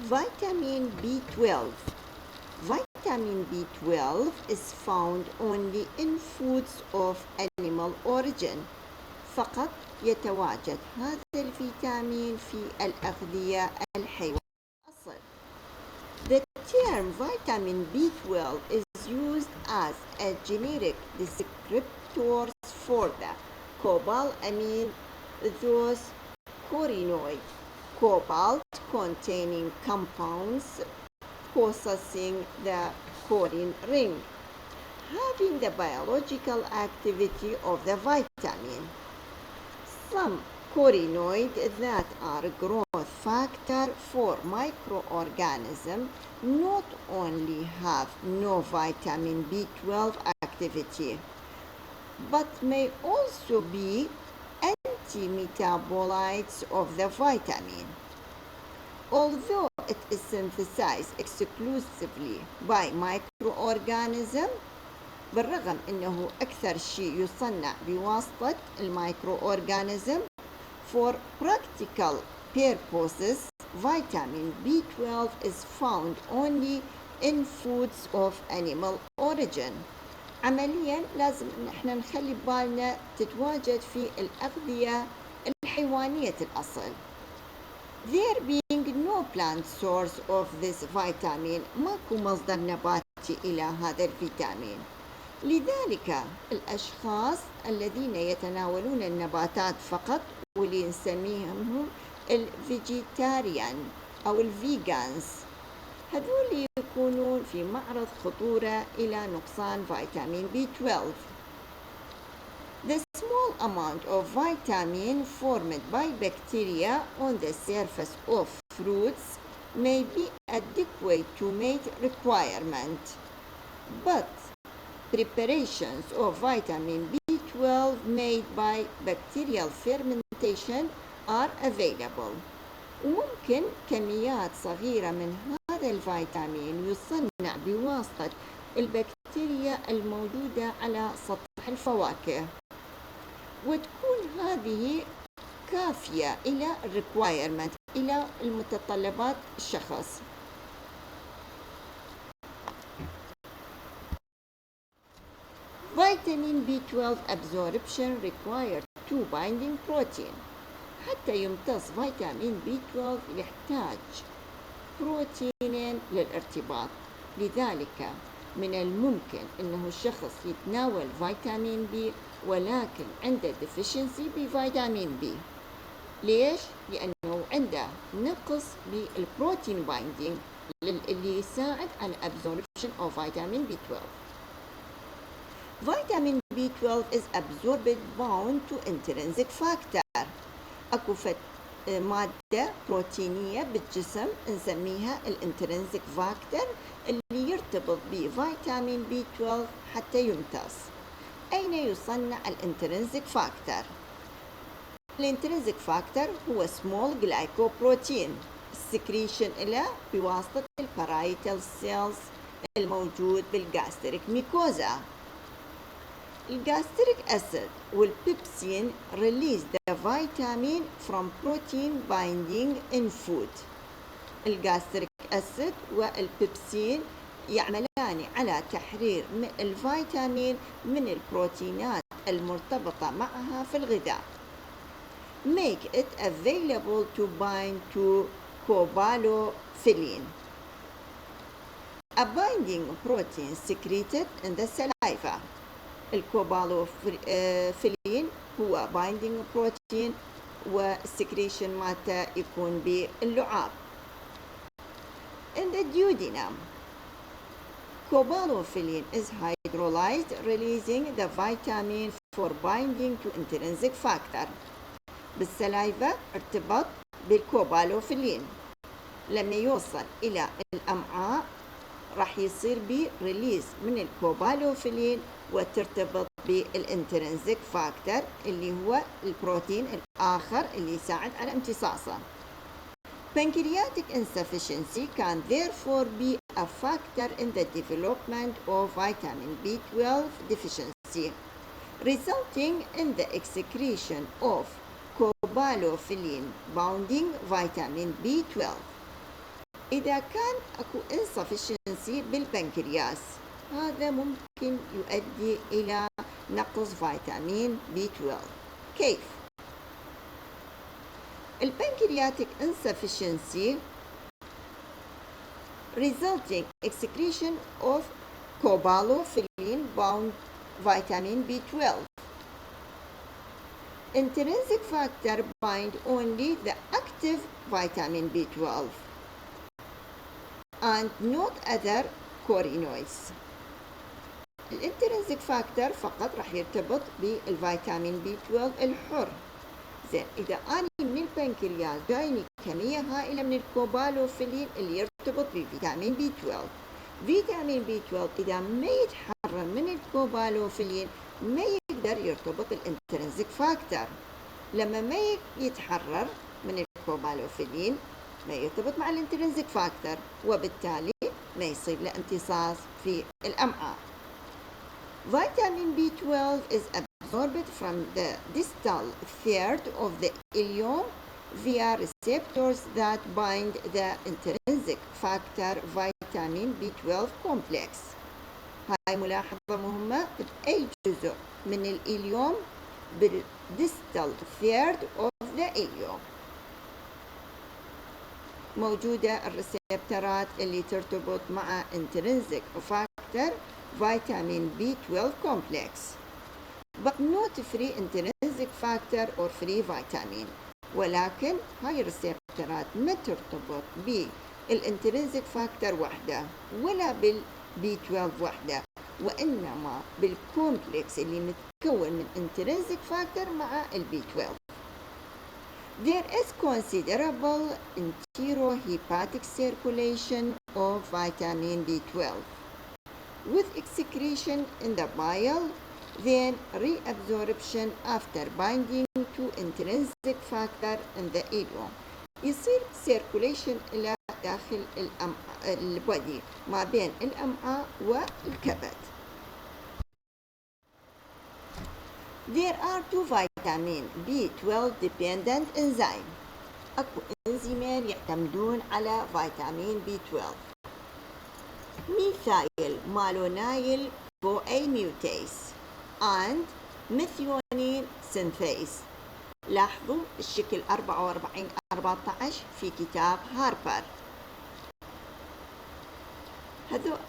Vitamin B12. Vitamin B12 is found only in foods of animal origin. فقط يتواجد هذا الفيتامين في الأغذية الحيوانية. The term vitamin B12 is used as a generic descriptor for the cobalamine, those carotenoid cobalt-containing compounds possessing the choline ring, having the biological activity of the vitamin. Some carotenoids that are growth factor for microorganisms not only have no vitamin B12 activity, but may also be anti-metabolites of the vitamin. Although it is synthesized exclusively by microorganisms، بالرغم أنه أكثر شيء يصنع بواسطة الميكروأورجانيزم، for practical purposes, vitamin B12 is found only in foods of animal origin. عمليا لازم نحن نخلي بالنا تتواجد في الأغذية الحيوانية الأصل. There being no plant source of this vitamin، ماكو مصدر نباتي إلى هذا الفيتامين. لذلك الأشخاص الذين يتناولون النباتات فقط واللي نسميهم الفيجيتاريان أو الفيجانز، هذول يكونون في معرض خطورة إلى نقصان فيتامين B12. The small amount of vitamin formed by bacteria on the surface of fruits may be adequate to meet requirement, but preparations of vitamin B12 made by bacterial fermentation are available. وممكن كميات صغيرة من هذا الفيتامين يصنع بواسطة البكتيريا الموجودة على سطح الفواكه، وتكون هذه كافية إلى requirement، إلى المتطلبات الشخص. Vitamin B12 absorption requires two binding protein. حتى يمتص فيتامين B12 يحتاج بروتينين للارتباط. لذلك من الممكن أنه الشخص يتناول فيتامين B ولكن عنده deficiency بفيتامين B. ليش؟ لأنه عنده نقص بالبروتين بايندينج اللي يساعد على absorption of vitamin B12. Vitamin B12 is absorbed bound to intrinsic factor. أكو مادة بروتينية بالجسم نسميها الانترنسيك فاكتور اللي يرتبط بفيتامين B12 حتى يمتص. أين يصنع الانترنسيك فاكتور؟ الانترنسيك فاكتور هو small glycoprotein السكريشن له بواسطة البارايتال سيلز الموجود بالجاستريك ميكوزا. الجاستريك أسيد والبيبسين release the vitamin from protein binding in food. الجاستريك أسيد والبيبسين يعملان على تحرير الفيتامين من البروتينات المرتبطة معها في الغذاء. Make it available to bind to cobalophyllin, a binding protein secreted in the saliva. الكوبالوفيلين هو بايندينج بروتين والسكريشن مالته يكون باللعاب. In the duodenum, cobalophyllin is hydrolyzed, releasing the vitamin for binding to intrinsic factor. بالسلايفة ارتبط بالكوبالوفيلين، لما يوصل إلى الأمعاء راح يصير بريليز من الكوبالوفيلين وترتبط بالانترنسيك فاكتور اللي هو البروتين الآخر اللي يساعد على امتصاصه. Pancreatic insufficiency can therefore be a factor in the development of vitamin B12 deficiency, resulting in the excretion of cobalophyllin bounding vitamin B12. إذا كان أكو insufficiency بالبنكرياس هذا ممكن يؤدي إلى نقص فيتامين B12. كيف؟ البنكرياتيك insufficiency resulting excretion of cobalamin bound vitamin B12. Intrinsic factor bind only the active vitamin B12 and not other carotenoids. الانترنسيك فاكتور فقط راح يرتبط بالفيتامين B12 الحر. زين إذا أنا من البنكرياس جايني كمية هائلة من الكوبالوفيلين اللي يرتبط بفيتامين B12. فيتامين B12 إذا ما يتحرر من الكوبالوفيلين ما يقدر يرتبط الانترنسيك فاكتور. لما ما يتحرر من الكوبالوفيلين ما يرتبط مع الانترنسيك فاكتور وبالتالي ما يصير له امتصاص في الأمعاء. Vitamin B12 is absorbed from the distal third of the ileum via receptors that bind the intrinsic factor vitamin B12 complex. هاي ملاحظة مهمة بأي جزء من الإليوم بالديستال third of the ileum موجودة الريسبترات اللي ترتبط مع intrinsic factor vitamin B12 complex but not free intrinsic factor or free vitamin. ولكن هاي الريسبترات ما ترتبط بالانترنسيك فاكتور وحده ولا بالB12 وحده وإنما بالكومبلكس اللي متكون من intrinsic factor مع الB12. There is considerable enterohepatic circulation of vitamin B12 with excretion in the bile, then reabsorption after binding to intrinsic factor in the ileum. يصير circulation إلى داخل البودي ما بين الأمعاء والكبد. There are two vitamin B12 dependent enzyme. أكو إنزيمين يعتمدون على فيتامين B12. ميثايل مالونايل CoA mutase and methionine synthase. لاحظوا الشكل 44-14 في كتاب هاربر.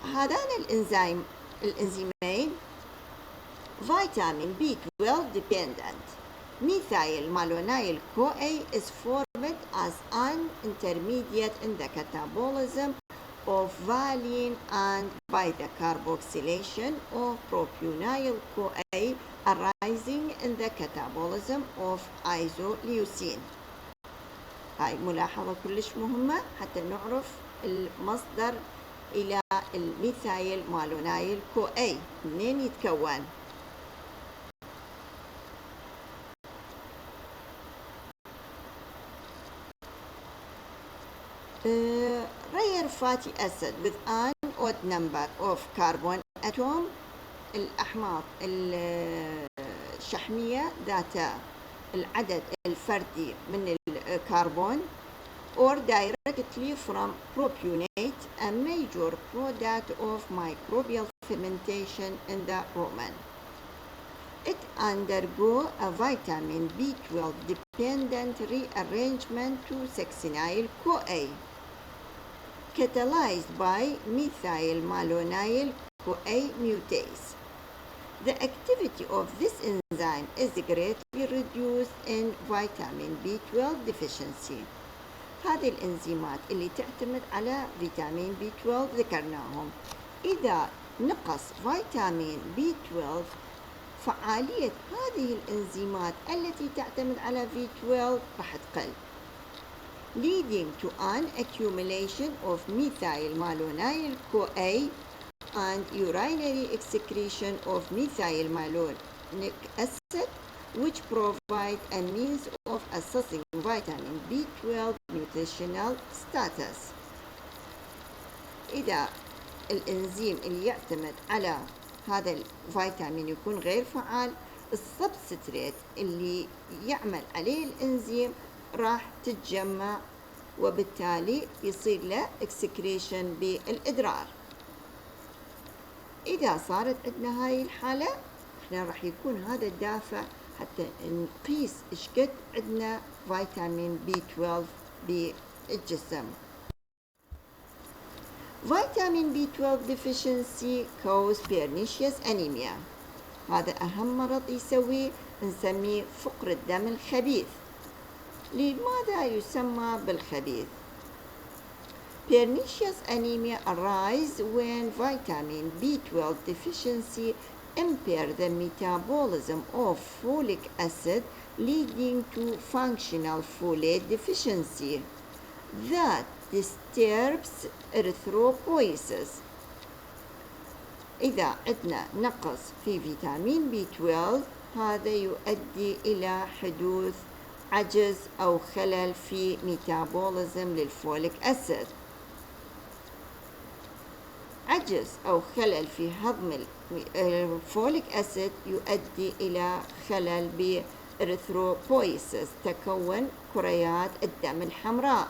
هذان الإنزيمين vitamin B12 dependent. Methyl malonyl CoA is formed as an intermediate in the catabolism of valine and by the carboxylation of propionyl CoA arising in the catabolism of isoleucine. هاي ملاحظة كلش مهمة حتى نعرف المصدر إلى الميثايل مالونايل CoA منين يتكون. rare fatty acid with an odd number of carbon atom. الأحماض الشحمية ذات العدد الفردي من الكربون or directly from propionate, a major product of microbial fermentation in the rumen. It undergo a vitamin B12 dependent rearrangement to succinyl CoA catalyzed by methyl malonyl CoA mutase. The activity of this enzyme is greatly reduced in vitamin B12 deficiency. هذه الإنزيمات اللي تعتمد على فيتامين B12 ذكرناهم. إذا نقص فيتامين B12 فعالية هذه الإنزيمات التي تعتمد على B12 راح تقل leading to an accumulation of methyl malonyl CoA and urinary excretion of methyl malonic acid, which provide a means of assessing vitamin B12 nutritional status. إذا الإنزيم اللي يعتمد على هذا الفيتامين يكون غير فعال السبستريت اللي يعمل عليه الإنزيم راح تتجمع وبالتالي يصير له excretion بالإدرار. إذا صارت عندنا هاي الحالة احنا راح يكون هذا الدافع حتى نقيس ايش قد عندنا فيتامين B12 بالجسم. فيتامين B12 deficiency cause pernicious anemia. هذا أهم مرض يسويه نسميه فقر الدم الخبيث. لماذا يسمى بالخبيث؟ Pernicious anemia arises when vitamin B12 deficiency impair the metabolism of folic acid, leading to functional folate deficiency that disturbs erythropoiesis. إذا عندنا نقص في فيتامين B12 هذا يؤدي إلى حدوث عجز أو خلل في ميتابوليزم للفوليك أسيد. عجز أو خلل في هضم الفوليك أسيد يؤدي إلى خلل بإريثروبويسيس، تكون كريات الدم الحمراء،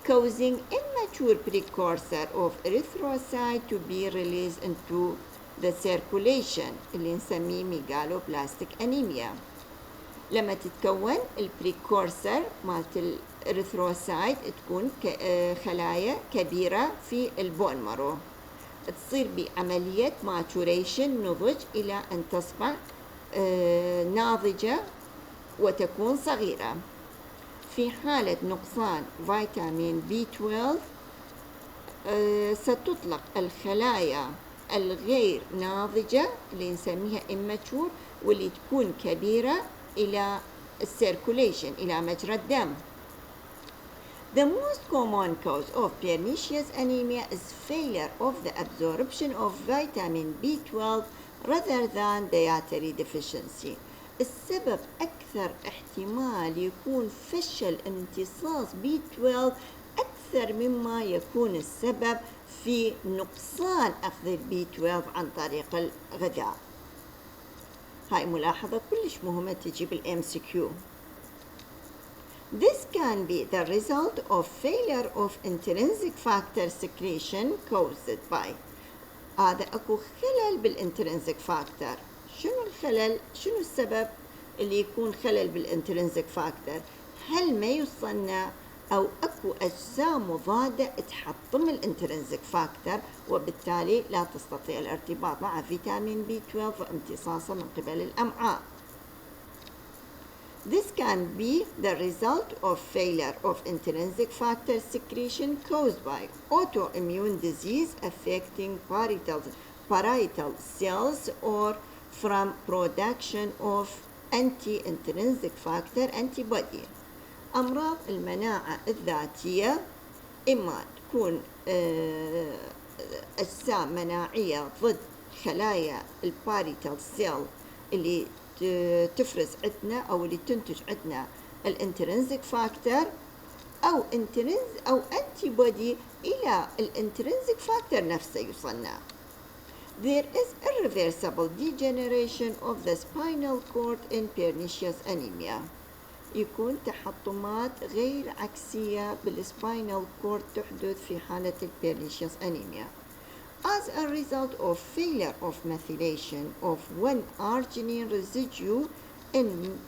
causing immature precursor of erythrocyte to be released into the circulation اللي نسميه ميغالوبلاستيك أنيميا. لما تتكون البريكورسر مالت الإريثروسايت تكون خلايا كبيرة في البون مارو، تصير بعملية ماتوريشن نضج إلى أن تصبح ناضجة وتكون صغيرة. في حالة نقصان فيتامين B12 ستطلق الخلايا الغير ناضجة اللي نسميها immature واللي تكون كبيرة إلى السيركوليشن إلى مجرى الدم. The most common cause of pernicious anemia is failure of the absorption of vitamin B12 rather than dietary deficiency. السبب أكثر احتمال يكون فشل امتصاص B12 أكثر مما يكون السبب في نقصان أخذ B12 عن طريق الغذاء. هاي ملاحظة كلش مهمة تجي بالMCQ. This can be the result of failure of intrinsic factor secretion caused by. هذا أكو خلل بالintrinsic factor. شنو الخلل؟ شنو السبب اللي يكون خلل بالintrinsic factor؟ هل ما يصنع أو أكو أجزاء مضادة تحطم الانترنزك فاكتور وبالتالي لا تستطيع الارتباط مع فيتامين B12 وامتصاصه من قبل الأمعاء. This can be the result of failure of intrinsic factor secretion caused by autoimmune disease affecting parietal cells or from production of anti-intrinsic factor antibody. أمراض المناعة الذاتية إما تكون أجسام مناعية ضد خلايا الباريتال سيل اللي تفرز عندنا أو اللي تنتج عندنا الانترنزك فاكتور أو أنتي بودي إلى الانترنزك فاكتور نفسه يصنع. There is irreversible degeneration of the spinal cord in pernicious anemia. يكون تحطمات غير عكسية بالسباينال كورد تحدث في حالة البيرنيشيوس أنيميا as a result of failure of methylation of one arginine residue in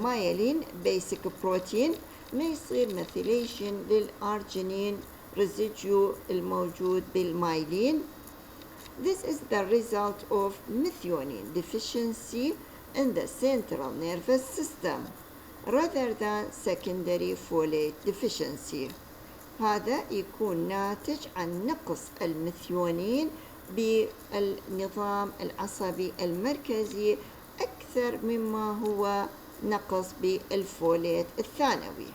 myelin basic protein. ما يصير methylation للأرجينين residue الموجود بالمايلين. This is the result of methionine deficiency in the central nervous system rather than secondary folate deficiency. هذا يكون ناتج عن نقص الميثيونين بالنظام العصبي المركزي أكثر مما هو نقص بالفوليت الثانوي.